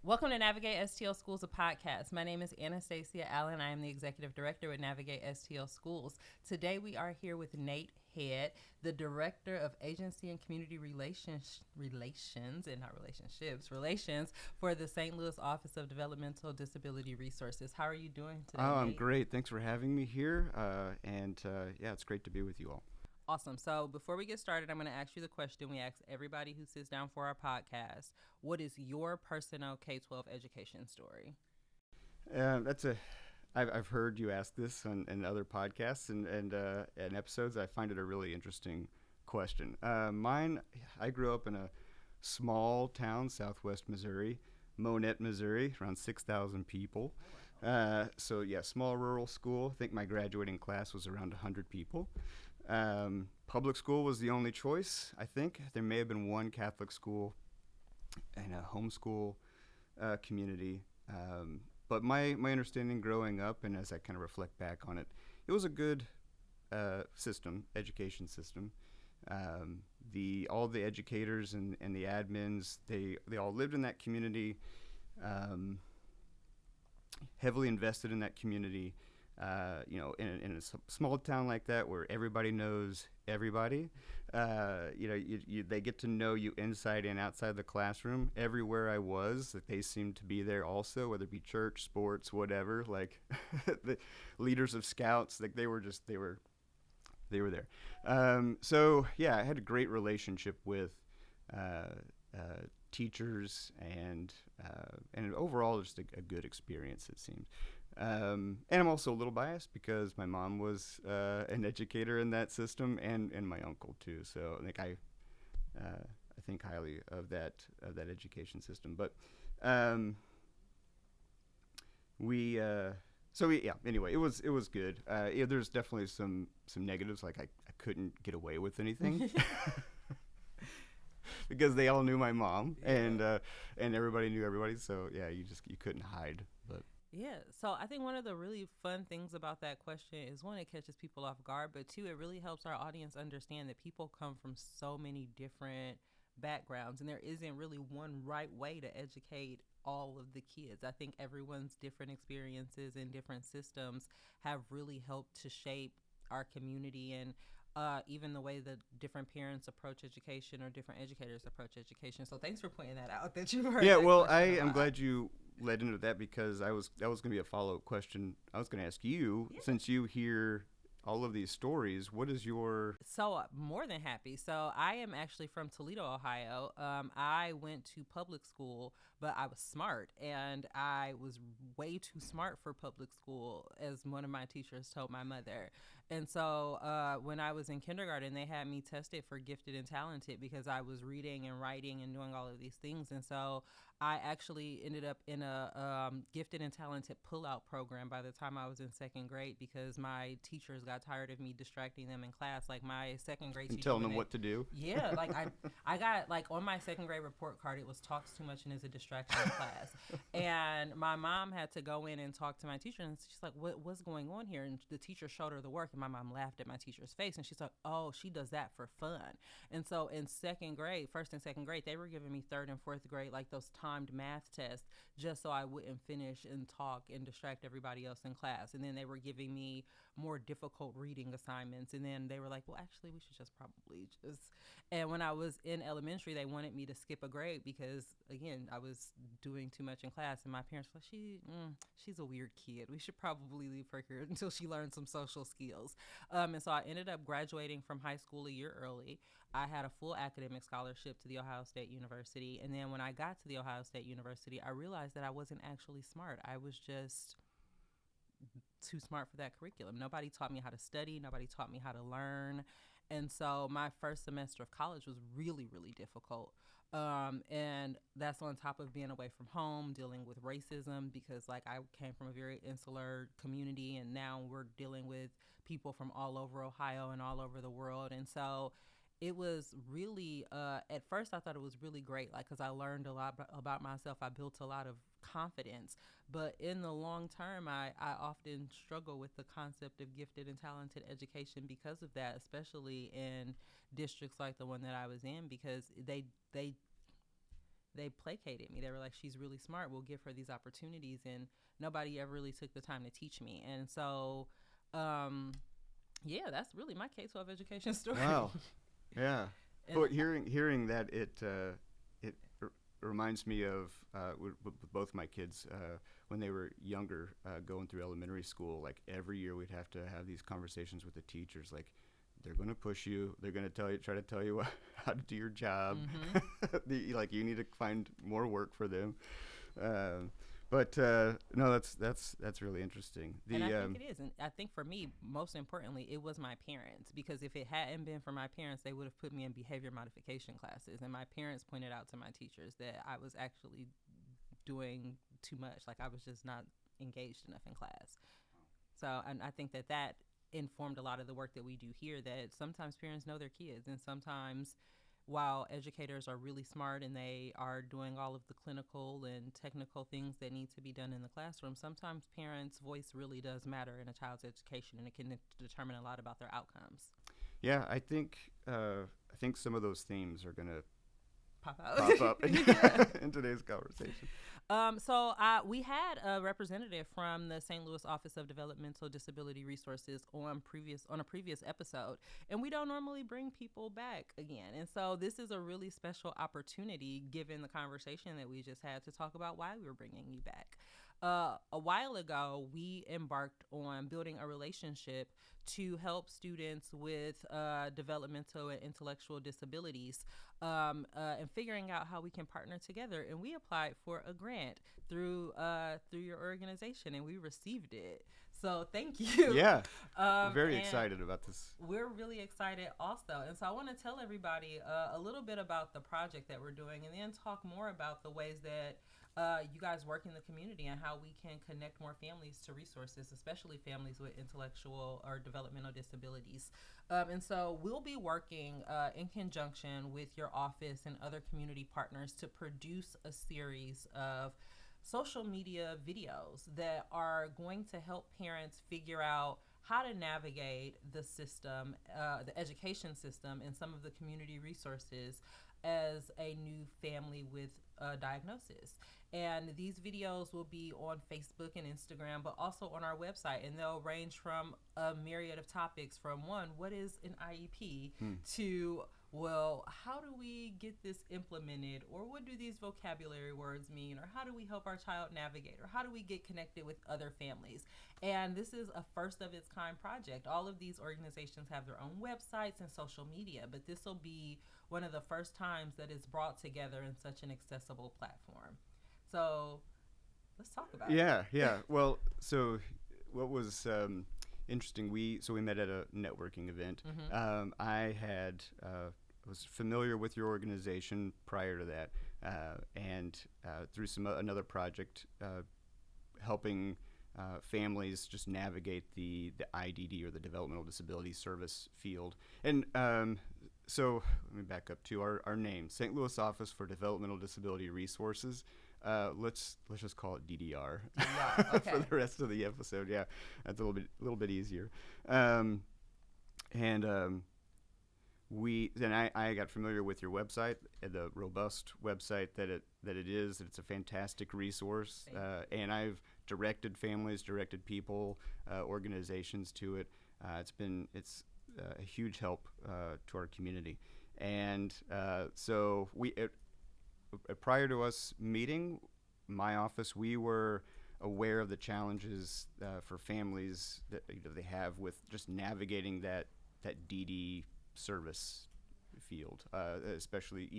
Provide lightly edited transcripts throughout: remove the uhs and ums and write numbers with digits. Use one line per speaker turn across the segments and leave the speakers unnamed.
Welcome to Navigate STL Schools, a podcast. My name is Anastasia Allen. I am the Executive Director at Navigate STL Schools. Today we are here with Nate Head, the Director of Agency and Community Relations for the St. Louis Office of Developmental Disability Resources. How are you doing today,
Oh, I'm
Nate?
great. Thanks for having me here. Yeah, it's great to be with you all.
Awesome. So before we get started, I'm going to ask you the question we ask everybody who sits down for our podcast. What is your personal K-12 education story?
I've heard you ask this in other podcasts and episodes. I find it a really interesting question. Mine, I grew up in a small town, southwest Missouri, Monette, Missouri, around 6,000 people. So yeah, small rural school. I think my graduating class was around 100 people. Public school was the only choice, I think. There may have been one Catholic school and a homeschool community. But my understanding growing up, and as I kind of reflect back on it, it was a good education system. All the educators and the admins, they all lived in that community, heavily invested in that community. In a small town like that where everybody knows everybody, they get to know you inside and outside the classroom. Everywhere I was, that they seemed to be there also, whether it be church, sports, whatever. Like the leaders of scouts, like they were there. So yeah, I had a great relationship with teachers and overall just a good experience, it seemed. And I'm also a little biased because my mom was an educator in that system, and my uncle too. So I think highly of that education system. But anyway, it was good. There's definitely some negatives, like I couldn't get away with anything. Because they all knew my mom, and everybody knew everybody. So yeah, you couldn't hide. But
yeah, so I think one of the really fun things about that question is, one, it catches people off guard, but two, it really helps our audience understand that people come from so many different backgrounds, and there isn't really one right way to educate all of the kids. I think everyone's different experiences and different systems have really helped to shape our community, and even the way that different parents approach education or different educators approach education. So thanks for pointing that out, that you've heard.
Yeah, well, I am glad you led into that, because that was going to be a follow-up question I was going to ask you. Yeah. Since you hear all of these stories, what is your...
So more than happy. So I am actually from Toledo, Ohio. I went to public school, but I was smart, and I was way too smart for public school, as one of my teachers told my mother. And so when I was in kindergarten, they had me tested for gifted and talented because I was reading and writing and doing all of these things. And so I actually ended up in a gifted and talented pull-out program by the time I was in second grade, because my teachers got tired of me distracting them in class. Like my second grade teacher,
telling them what to do.
Yeah, like I got, like, on my second grade report card, it was talks too much and is a distraction in class. And my mom had to go in and talk to my teacher, and she's like, what's going on here? And the teacher showed her the work, and my mom laughed at my teacher's face, and she's like, oh, she does that for fun. And so in second grade, first and second grade, they were giving me third and fourth grade, like those timed math tests, just so I wouldn't finish and talk and distract everybody else in class. And then they were giving me more difficult reading assignments, and then they were like, well, actually, we should just probably just... And when I was in elementary, they wanted me to skip a grade because, again, I was doing too much in class, and my parents were like, she's a weird kid. We should probably leave her here until she learns some social skills. And so I ended up graduating from high school a year early. I had a full academic scholarship to The Ohio State University, and then when I got to The Ohio State University, I realized that I wasn't actually smart. I was just too smart for that curriculum. Nobody taught me how to study. Nobody taught me how to learn. And so my first semester of college was really, really difficult. And that's on top of being away from home, dealing with racism, because like I came from a very insular community, and now we're dealing with people from all over Ohio and all over the world. And so it was really, at first I thought it was really great, like, because I learned a lot about myself. I built a lot of confidence. But in the long term, I often struggle with the concept of gifted and talented education because of that, especially in districts like the one that I was in, because they placated me. They were like, she's really smart, we'll give her these opportunities, and nobody ever really took the time to teach me. And so yeah, that's really my K-12 education story.
Wow. Yeah. But hearing that, it reminds me of with both my kids when they were younger, going through elementary school. Like every year, we'd have to have these conversations with the teachers. Like, they're going to push you. They're going to try to tell you how to do your job. Like, you need to find more work for them. But no, that's really interesting.
And I think it is. And I think for me, most importantly, it was my parents. Because if it hadn't been for my parents, they would have put me in behavior modification classes. And my parents pointed out to my teachers that I was actually doing too much. Like, I was just not engaged enough in class. So, and I think that informed a lot of the work that we do here, that sometimes parents know their kids, and sometimes while educators are really smart and they are doing all of the clinical and technical things that need to be done in the classroom, sometimes parents' voice really does matter in a child's education, and it can determine a lot about their outcomes.
Yeah, I think some of those themes are going to
pop
up in today's conversation.
So we had a representative from the St. Louis Office of Developmental Disability Resources on a previous episode, and we don't normally bring people back again. And so this is a really special opportunity, given the conversation that we just had, to talk about why we were bringing you back. A while ago, we embarked on building a relationship to help students with developmental and intellectual disabilities and figuring out how we can partner together. And we applied for a grant through your organization, and we received it. So thank you.
Yeah, we're very excited about this.
We're really excited also. And so I want to tell everybody a little bit about the project that we're doing, and then talk more about the ways that you guys work in the community and how we can connect more families to resources, especially families with intellectual or developmental disabilities. And so we'll be working in conjunction with your office and other community partners to produce a series of social media videos that are going to help parents figure out how to navigate the system, the education system, and some of the community resources as a new family with a diagnosis. And these videos will be on Facebook and Instagram, but also on our website. And they'll range from a myriad of topics, from one, what is an IEP, to, well, how do we get this implemented? Or what do these vocabulary words mean? Or how do we help our child navigate? Or how do we get connected with other families? And this is a first of its kind project. All of these organizations have their own websites and social media, but this will be one of the first times that it's brought together in such an accessible platform. So let's talk about it.
Yeah. Well, so what was interesting, we met at a networking event. I was familiar with your organization prior to that, and through another project, helping families just navigate the IDD, or the Developmental Disability Service field. And so let me back up to our name, St. Louis Office for Developmental Disability Resources. Let's just call it DDR
okay.
for the rest of the episode. Yeah, that's a little bit easier. I got familiar with your website, the robust website that it is. It's a fantastic resource, and I've directed families, directed people, organizations to it. It's a huge help to our community, and so prior to us meeting, my office, we were aware of the challenges for families that they have with just navigating that DD service field, especially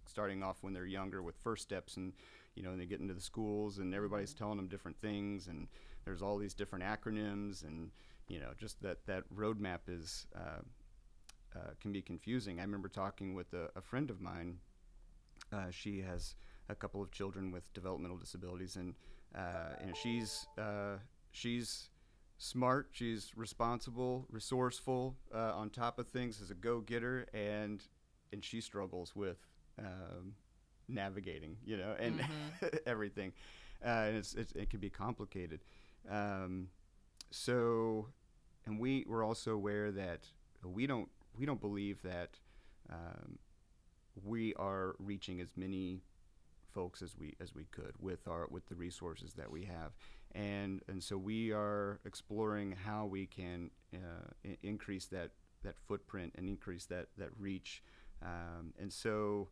starting off when they're younger with first steps, and and they get into the schools and everybody's telling them different things, and there's all these different acronyms, and just that roadmap is can be confusing. I remember talking with a friend of mine. She has a couple of children with developmental disabilities, and she's smart, she's responsible, resourceful, on top of things, as a go-getter, and she struggles with navigating, and everything, and it can be complicated. So, and we're also aware that we don't believe that we are reaching as many folks as we could with the resources that we have, and so we are exploring how we can increase that footprint and increase that reach, and so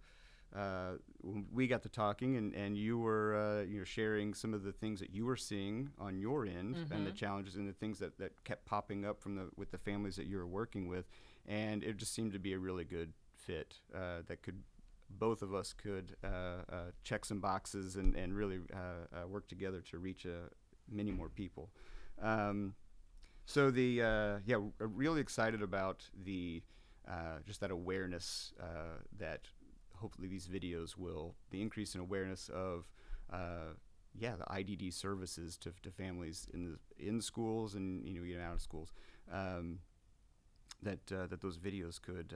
when we got to talking, and you were sharing some of the things that you were seeing on your end, and the challenges and the things that kept popping up with the families that you were working with, and it just seemed to be a really good fit that both of us could check some boxes and really work together to reach many more people. So we're really excited about the just that awareness that hopefully these videos the increase in awareness of the IDD services to families in schools and even out of schools, that those videos could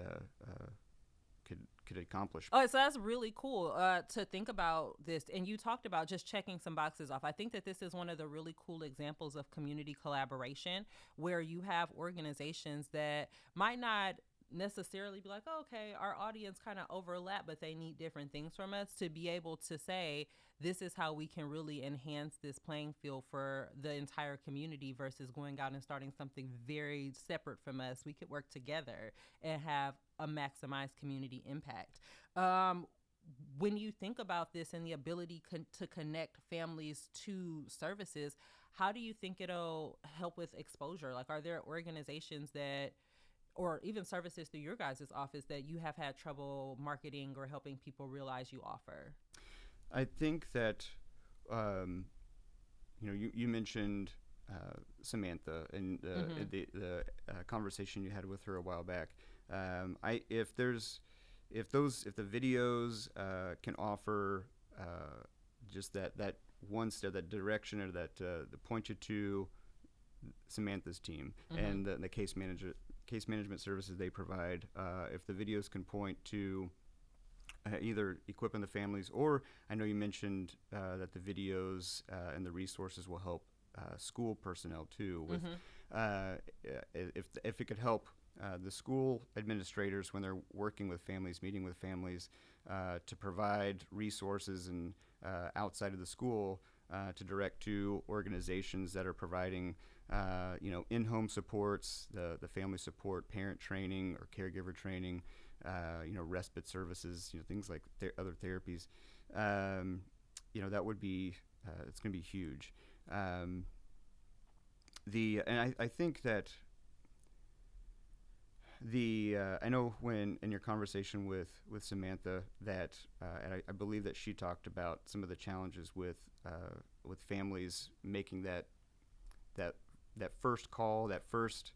accomplish.
Oh, so that's really cool to think about this. And you talked about just checking some boxes off. I think that this is one of the really cool examples of community collaboration, where you have organizations that might not necessarily be like, oh, okay, our audience kind of overlap, but they need different things from us, to be able to say, this is how we can really enhance this playing field for the entire community, versus going out and starting something very separate from us. We could work together and have a maximized community impact. When you think about this and the ability to connect families to services, how do you think it'll help with exposure? Like, are there organizations that, or even services through your guys' office, that you have had trouble marketing or helping people realize you offer?
I think that, you mentioned Samantha and the conversation you had with her a while back. If the videos can offer just that one step, that direction, or that point you to Samantha's team and the case management services they provide, if the videos can point to either equipping the families, or I know you mentioned that the videos and the resources will help school personnel too. With if it could help the school administrators when they're working with families, meeting with families, to provide resources and outside of the school to direct to organizations that are providing in-home supports, the family support, parent training or caregiver training, respite services, things like other therapies. That would be it's going to be huge. And I think that I know when in your conversation with Samantha that and I believe that she talked about some of the challenges with families making that first call, that first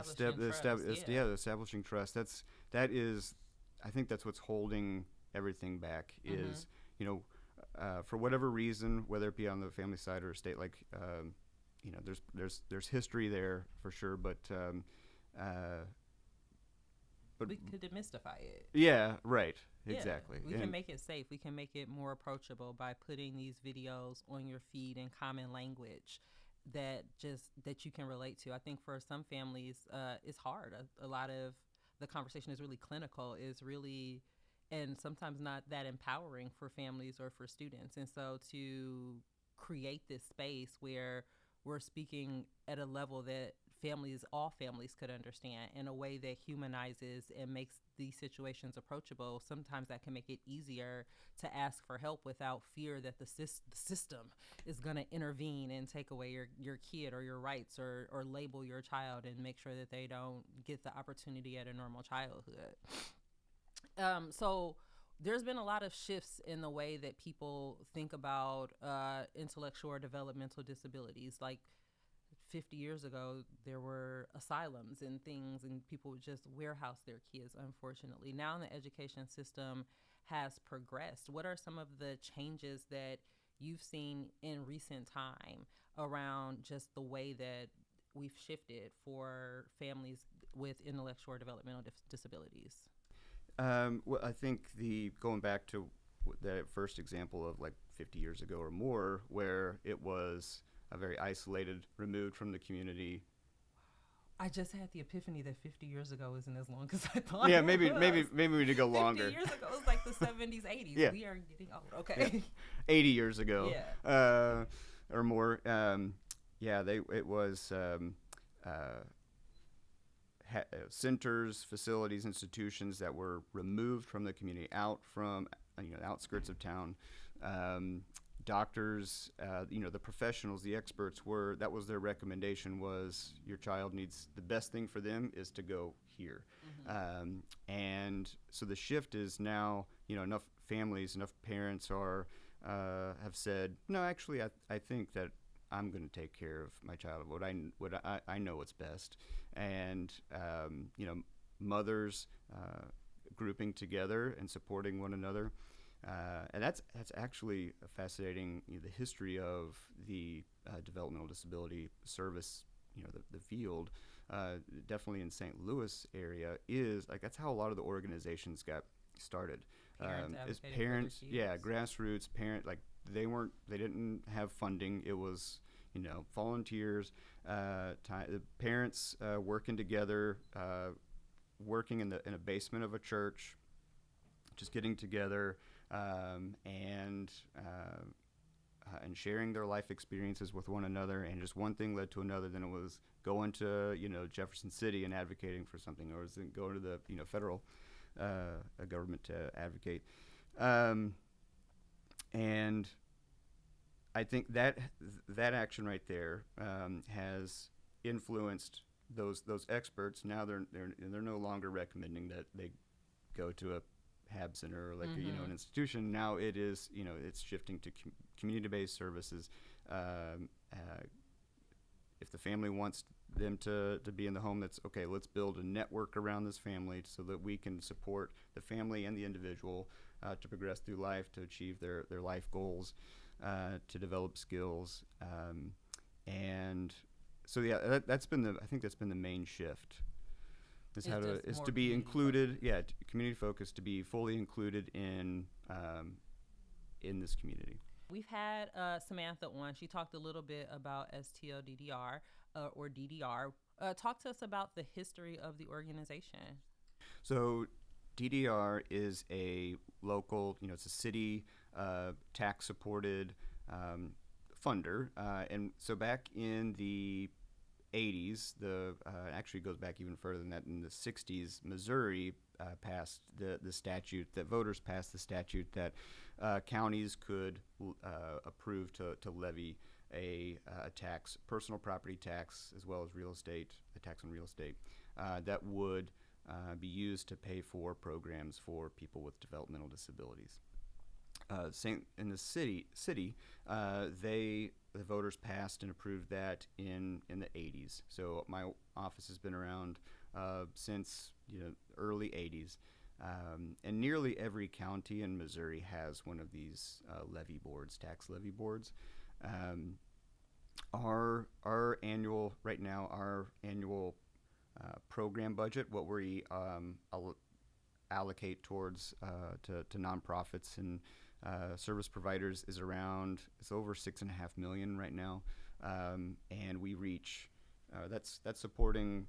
step, establishing trust. That is, I think that's what's holding everything back. Is for whatever reason, whether it be on the family side or state, like there's history there for sure, but
we could demystify it.
Yeah, right. Exactly.
We can make it safe. We can make it more approachable by putting these videos on your feed in common language that you can relate to. I think for some families, it's hard. A lot of the conversation is really clinical, and sometimes not that empowering for families or for students. And so to create this space where we're speaking at a level that all families could understand, in a way that humanizes and makes these situations approachable, sometimes that can make it easier to ask for help without fear that the system is going to intervene and take away your kid or your rights, or label your child and make sure that they don't get the opportunity at a normal childhood. So there's been a lot of shifts in the way that people think about intellectual or developmental disabilities. Like 50 years ago, there were asylums and things, and people would just warehouse their kids, unfortunately. Now the education system has progressed. What are some of the changes that you've seen in recent time around just the way that we've shifted for families with intellectual or developmental disabilities?
Well, I think going back to the first example of like 50 years ago or more, where it was a very isolated, removed from the community.
I just had the epiphany that 50 years ago isn't as long as I thought.
Yeah,
it
maybe
was.
we need to go
50
longer.
years ago was like the 70s, 80s.
Yeah.
We are getting old. Okay.
Yeah. 80 years ago.
Yeah.
Or more. It was centers, facilities, institutions that were removed from the community, out from the outskirts of town. Doctors, the professionals, the experts that was their recommendation, was your child needs, the best thing for them is to go here.
Mm-hmm.
And so the shift is now, enough families, enough parents have said, no, actually, I think that I'm going to take care of my child, what I know what's best. And, mothers grouping together and supporting one another. And that's actually fascinating. The history of the developmental disability service, the field, definitely in St. Louis area, is like, that's how a lot of the organizations got started. As parents, grassroots parent, like they didn't have funding. It was volunteers, the parents working together, working in a basement of a church, just getting together. And sharing their life experiences with one another, and just one thing led to another. Then it was going to Jefferson City and advocating for something, or was it going to the federal government to advocate. And I think that action right there has influenced those experts. Now they're no longer recommending that they go to a HAB center or like
Mm-hmm.
an institution. Now it is it's shifting to community-based services. If the family wants them to be in the home, that's okay. Let's build a network around this family so that we can support the family and the individual to progress through life, to achieve their life goals, to develop skills, and so that's been I think that's been the main shift. Is to be included, community focused, to be fully included in this community.
We've had Samantha on. She talked a little bit about STLDDR or DDR. Talk to us about the history of the organization.
So DDR is a local, it's a city tax supported funder, and so back in the 80s, actually goes back even further than that. In the 60s, Missouri passed the statute, that voters passed the statute that counties could approve to levy a tax, personal property tax, as well as a tax on real estate, that would be used to pay for programs for people with developmental disabilities. In the city, the voters passed and approved that in the 80s. So my office has been around since early 80s, and nearly every county in Missouri has one of these tax levy boards. Our annual program budget, what we allocate towards to nonprofits and service providers, is over $6.5 million right now, and we reach that's supporting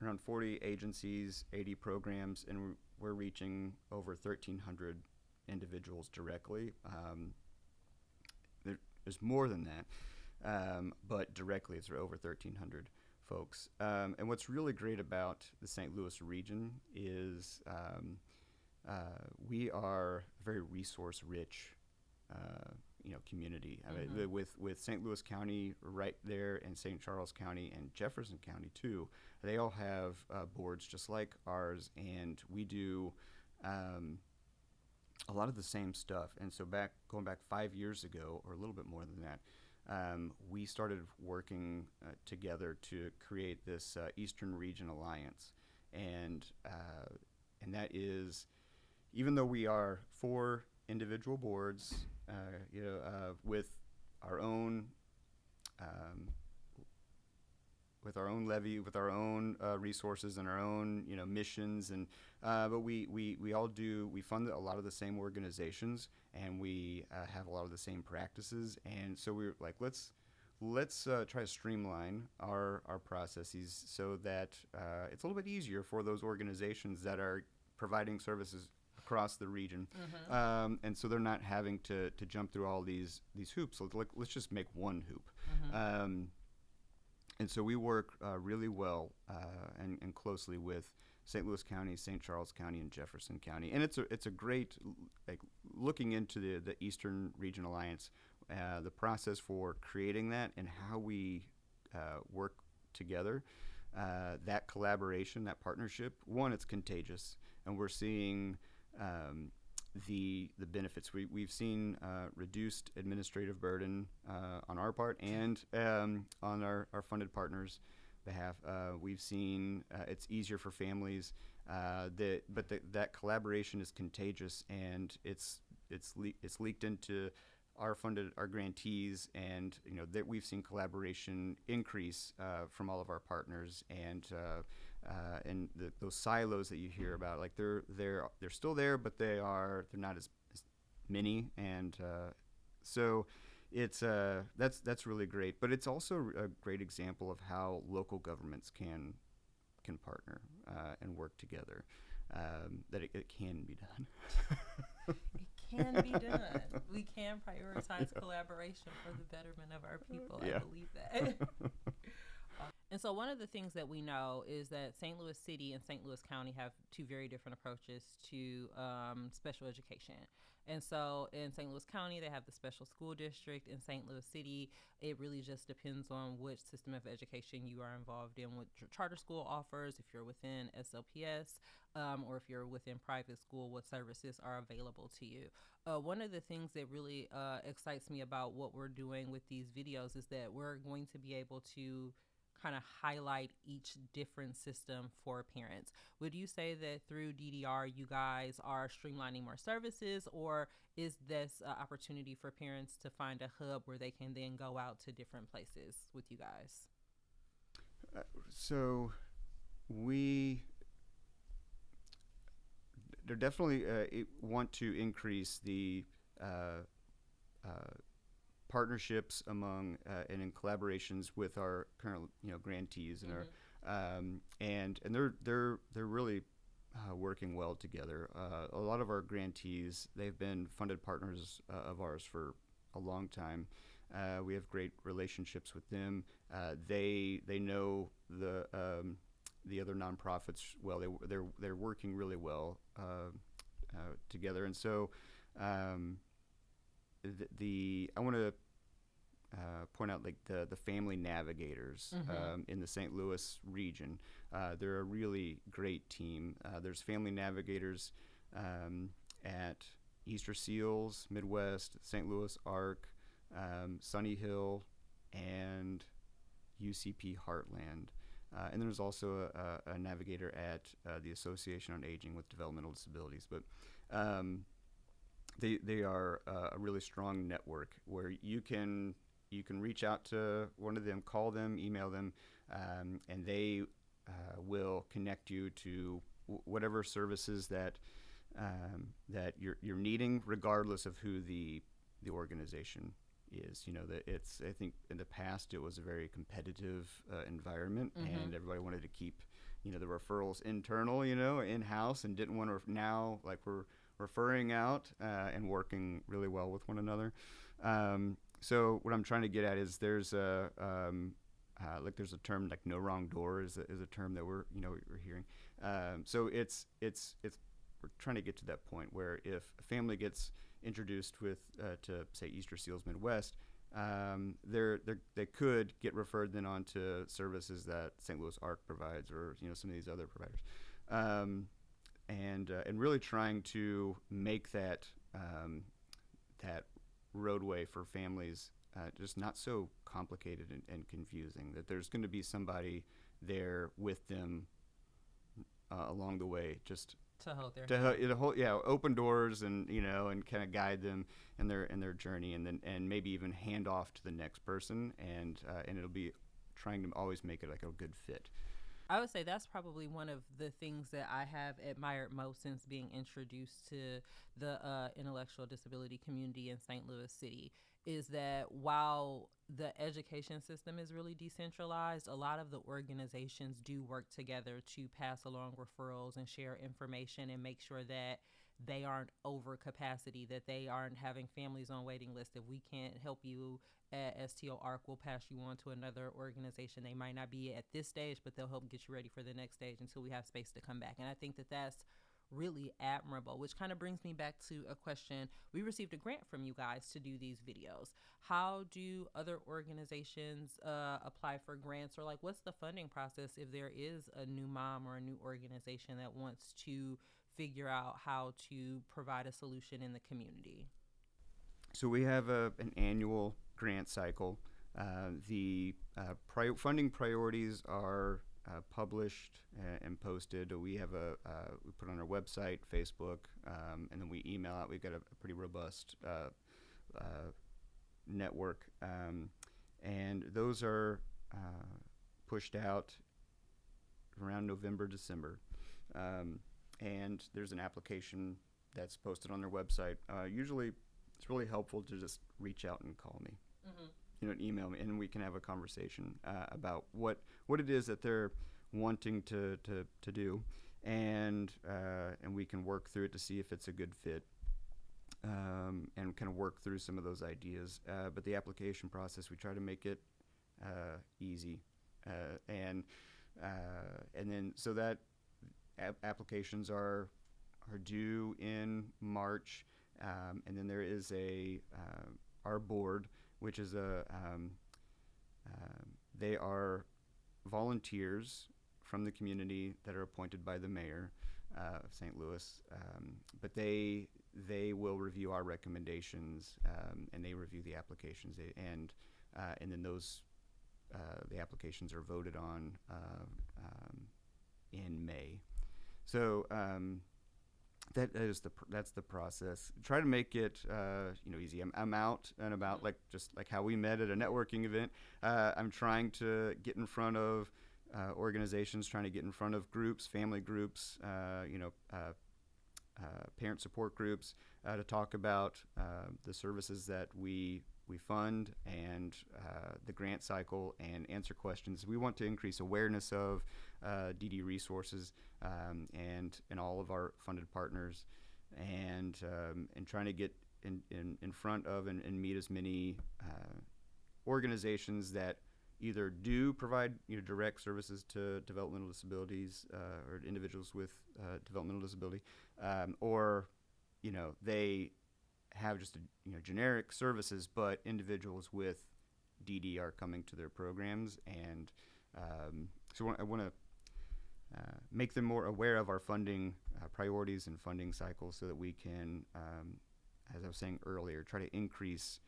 around 40 agencies, 80 programs, and we're reaching over 1,300 individuals directly. There's more than that, but directly it's over 1,300 folks. And what's really great about the St. Louis region is we are a very resource-rich, community.
Mm-hmm.
I mean, with St. Louis County right there, and St. Charles County and Jefferson County too, they all have boards just like ours, and we do a lot of the same stuff. And so going back 5 years ago, or a little bit more than that, we started working together to create this Eastern Region Alliance, and that is, even though we are 4 individual boards, with our own levy, with our own resources and our own missions, and but we fund a lot of the same organizations, and we have a lot of the same practices, and so we were like, let's let's try to streamline our processes so that it's a little bit easier for those organizations that are providing services across the region, and so they're not having to jump through all these hoops. So let's just make one hoop. And so we work really well and closely with St. Louis County, St. Charles County, and Jefferson County. And it's a great, like, looking into the Eastern Region Alliance, the process for creating that and how we work together, that collaboration, that partnership. One, it's contagious, and we're seeing the benefits. We've seen reduced administrative burden on our part and on our funded partners' behalf. We've seen it's easier for families. That collaboration is contagious, and it's leaked into our grantees, and that we've seen collaboration increase from all of our partners, and those silos that you hear about, like they're still there, but they're not as many, and so it's that's really great. But it's also a great example of how local governments can partner and work together. That it can be done.
It can be done. We can prioritize collaboration for the betterment of our people. I believe that. And so one of the things that we know is that St. Louis City and St. Louis County have two very different approaches to special education. And so in St. Louis County, they have the special school district. In St. Louis City, it really just depends on which system of education you are involved in, what your charter school offers, if you're within SLPS, or if you're within private school, what services are available to you. One of the things that really excites me about what we're doing with these videos is that we're going to be able to kind of highlight each different system for parents. Would you say that through DDR you guys are streamlining more services, or is this an opportunity for parents to find a hub where they can then go out to different places with you guys?
So they're definitely want to increase the partnerships among and in collaborations with our current grantees and our and they're really working well together. A lot of our grantees, they've been funded partners of ours for a long time. We have great relationships with them. They know the other nonprofits well. They're working really well together, and so I want to point out, like, the family navigators in the St. Louis region. They're a really great team. There's family navigators at Easter Seals, Midwest, St. Louis ARC, Sunny Hill, and UCP Heartland. And there's also a navigator at the Association on Aging with Developmental Disabilities. But they are a really strong network where you can reach out to one of them, call them, email them, and they will connect you to whatever services that you're needing, regardless of who the organization is. I think in the past it was a very competitive environment, and everybody wanted to keep the referrals internal, in-house, and didn't want to. Now, like, we're referring out and working really well with one another. So what I'm trying to get at is there's a term like "no wrong door" is a term that we're hearing. So it's we're trying to get to that point where if a family gets introduced with to, say, Easter Seals Midwest, they could get referred then on to services that St. Louis ARC provides, or some of these other providers, and really trying to make that roadway for families just not so complicated and confusing, that there's going to be somebody there with them along the way, just
to hold their
open doors, and and kind of guide them in their journey, and maybe even hand off to the next person, and it'll be trying to always make it like a good fit.
I would say that's probably one of the things that I have admired most since being introduced to the intellectual disability community in St. Louis City is that while the education system is really decentralized, a lot of the organizations do work together to pass along referrals and share information and make sure that they aren't over capacity, that they aren't having families on waiting lists. If we can't help you at STL ARC, we'll pass you on to another organization. They might not be at this stage, but they'll help get you ready for the next stage until we have space to come back. And I think that that's really admirable, which kind of brings me back to a question. We received a grant from you guys to do these videos. How do other organizations apply for grants, or like what's the funding process if there is a new mom or a new organization that wants to figure out how to provide a solution in the community?
So we have an annual grant cycle. The funding priorities are published and posted. We have we put on our website, Facebook, and then we email out. We've got a pretty robust network, and those are pushed out around November, December. And there's an application that's posted on their website. Usually, it's really helpful to just reach out and call me, email me, and we can have a conversation about what it is that they're wanting to do, and we can work through it to see if it's a good fit, and kind of work through some of those ideas. But the application process, we try to make it easy, and then so that applications are due in March, and then there is our board, which is they are volunteers from the community that are appointed by the mayor of St. Louis, but they will review our recommendations, and they review the applications, and then those the applications are voted on in May. So that's the process. Try to make it easy. I'm out and about, just like how we met at a networking event. I'm trying to get in front of organizations, trying to get in front of groups, family groups, parent support groups, to talk about the services that we fund, and the grant cycle, and answer questions. We want to increase awareness of DD resources, and all of our funded partners, and trying to get in front of and meet as many organizations that either do provide direct services to developmental disabilities, or individuals with developmental disability, or they have just generic services, but individuals with DD are coming to their programs, and so I want to make them more aware of our funding priorities and funding cycles, so that we can, as I was saying earlier, try to increase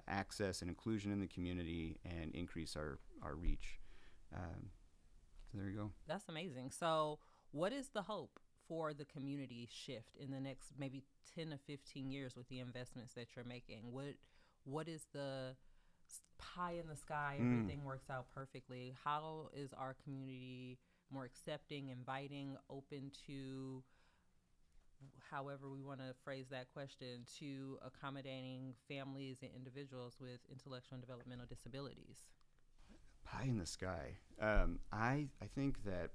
access and inclusion in the community, and increase our reach. So there you go. That's
amazing. So what is the hope for the community shift in the next maybe 10 to 15 years with the investments that you're making? What is the pie in the sky? Everything works out perfectly. How is our community more accepting, inviting, open to, however we want to phrase that question, to accommodating families and individuals with intellectual and developmental disabilities?
Pie in the sky. I think that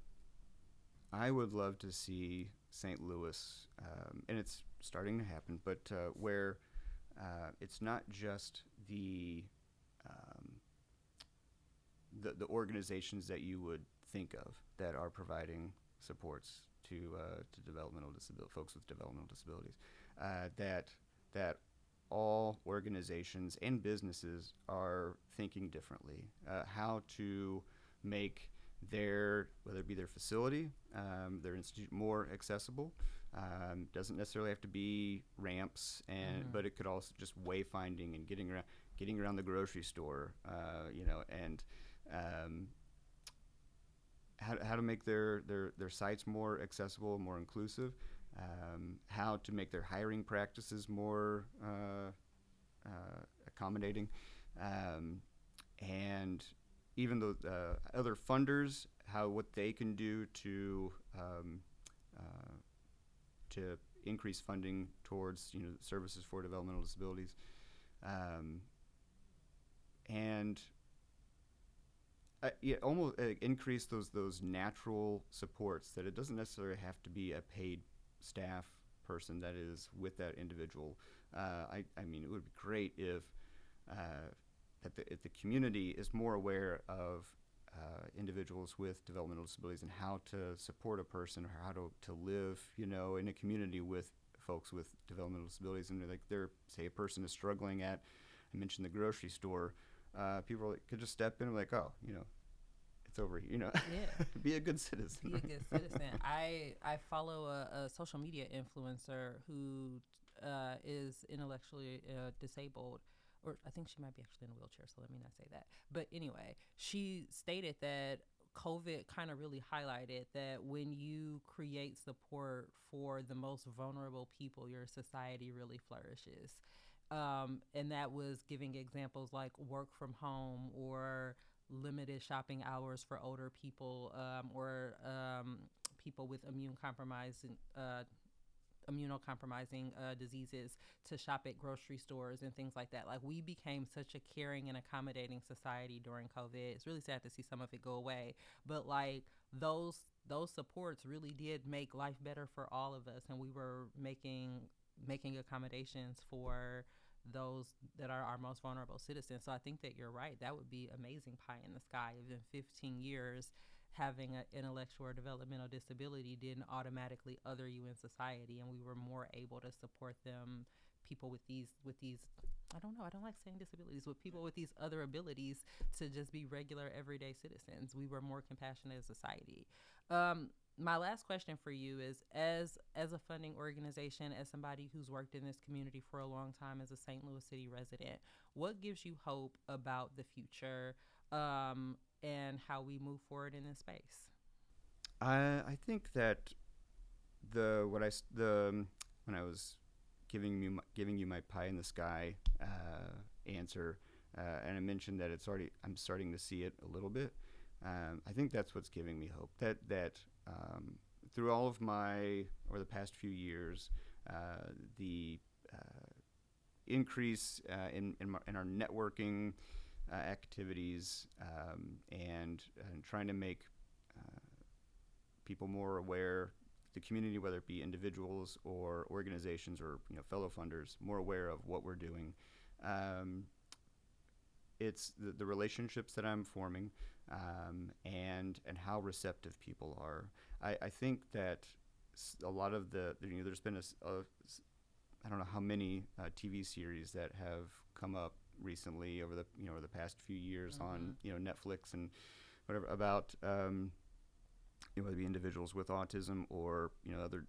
I would love to see St. Louis, and it's starting to happen, but where it's not just the organizations that you would think of that are providing supports to developmental disability folks with developmental disabilities, that all organizations and businesses are thinking differently, how to make whether it be their facility, their institute, more accessible. Doesn't necessarily have to be ramps, but it could also just wayfinding and getting around the grocery store, and how to make their sites more accessible, more inclusive, how to make their hiring practices more accommodating, and even though other funders how what they can do to increase funding towards services for developmental disabilities, and almost increase those natural supports, that it doesn't necessarily have to be a paid staff person that is with that individual. I mean, it would be great if the community is more aware of individuals with developmental disabilities and how to support a person, or how to live, in a community with folks with developmental disabilities. And like, say a person is struggling at, I mentioned the grocery store, people could just step in and be like, oh, it's over here,
Yeah.
Be a good citizen.
Be a good citizen. I follow a social media influencer who is intellectually disabled, or I think she might be actually in a wheelchair, so let me not say that. But anyway, she stated that COVID kind of really highlighted that when you create support for the most vulnerable people, your society really flourishes. And that was giving examples like work from home, or limited shopping hours for older people, or people with immunocompromising diseases, to shop at grocery stores and things like that. Like, we became such a caring and accommodating society during COVID. It's really sad to see some of it go away, but like, those supports really did make life better for all of us, and we were making accommodations for those that are our most vulnerable citizens. So I think that you're right. That would be amazing pie in the sky if in 15 years having an intellectual or developmental disability didn't automatically other you in society, and we were more able to support them, people with these I don't know, I don't like saying disabilities, with people with these other abilities, to just be regular everyday citizens. We were more compassionate as a society. My last question for you is, as a funding organization, as somebody who's worked in this community for a long time, as a St. Louis City resident, what gives you hope about the future, and how we move forward in this space?
I think that when I was giving you my pie in the sky answer, and I mentioned that I'm starting to see it a little bit. I think that's what's giving me hope. That through all of over the past few years, the increase in our networking activities, and trying to make people more aware, the community, whether it be individuals or organizations or fellow funders, more aware of what we're doing. It's the relationships that I'm forming, and how receptive people are. I think that a lot of there's been I don't know how many TV series that have come up recently over the past few years on Netflix and whatever, about whether it be individuals with autism or other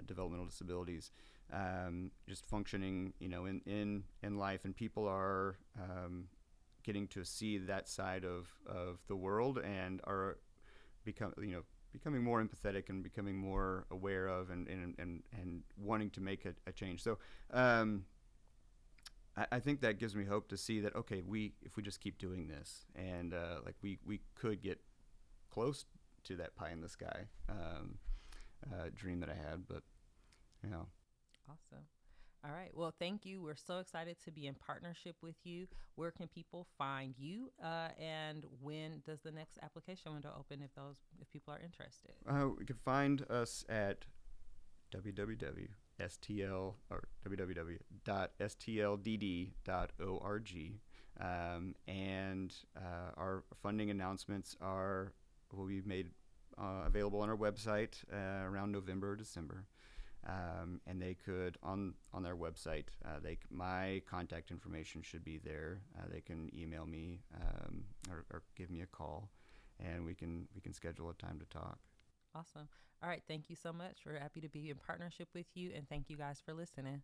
developmental disabilities, just functioning in life, and people are getting to see that side of the world, and are becoming more empathetic, and becoming more aware of, and wanting to make a change. So I think that gives me hope to see that, okay, if we just keep doing this, and we could get close to that pie in the sky dream that I had. But
Awesome. All right. Well, thank you. We're so excited to be in partnership with you. Where can people find you? And when does the next application window open if people are interested?
You can find us at www.stlddd.org. And our funding announcements will be made available on our website around November or December. And they could, on their website, my contact information should be there. They can email me or give me a call, and we can schedule a time to talk.
Awesome. All right. Thank you so much. We're happy to be in partnership with you, and thank you guys for listening.